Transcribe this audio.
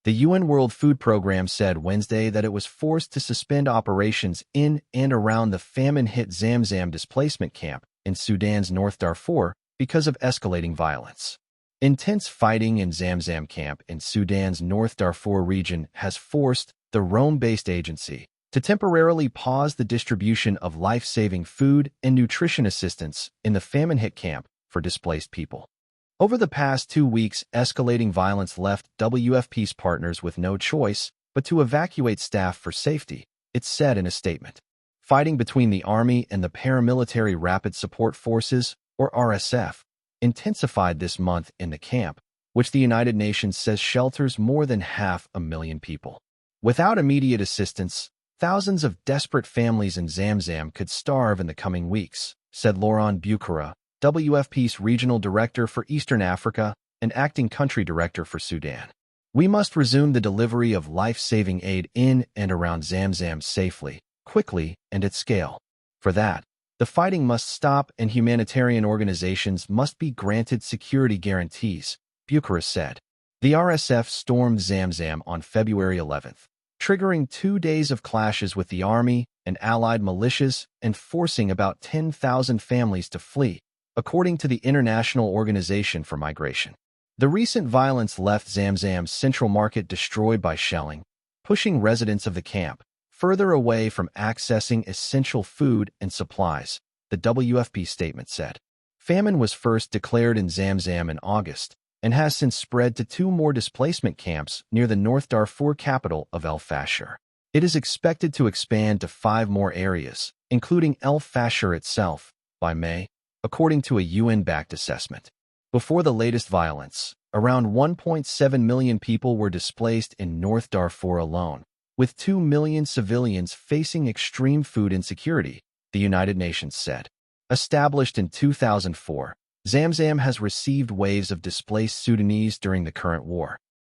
The UN World Food Programme said Wednesday that it was forced to suspend operations in and around the famine-hit Zamzam displacement camp in Sudan's North Darfur because of escalating violence. Intense fighting in Zamzam camp in Sudan's North Darfur region has forced the Rome-based agency to temporarily pause the distribution of life-saving food and nutrition assistance in the famine-hit camp for displaced people. Over the past 2 weeks, escalating violence left WFP's partners with no choice but to evacuate staff for safety, it said in a statement. Fighting between the army and the paramilitary Rapid Support Forces, or RSF, intensified this month in the camp, which the United Nations says shelters more than 500,000 people. Without immediate assistance, thousands of desperate families in Zamzam could starve in the coming weeks, said Laurent Bucara, WFP's Regional Director for Eastern Africa and Acting Country Director for Sudan. We must resume the delivery of life-saving aid in and around Zamzam safely, quickly, and at scale. For that, the fighting must stop and humanitarian organizations must be granted security guarantees, Bucara said. The RSF stormed Zamzam on February 11th, triggering 2 days of clashes with the army and allied militias and forcing about 10,000 families to flee, according to the International Organization for Migration. The recent violence left Zamzam's central market destroyed by shelling, pushing residents of the camp further away from accessing essential food and supplies, the WFP statement said. Famine was first declared in Zamzam in August and has since spread to 2 more displacement camps near the North Darfur capital of El Fasher. It is expected to expand to 5 more areas, including El Fasher itself, by May, according to a UN-backed assessment. Before the latest violence, around 1.7 million people were displaced in North Darfur alone, with 2 million civilians facing extreme food insecurity, the United Nations said. Established in 2004, Zamzam has received waves of displaced Sudanese during the current war.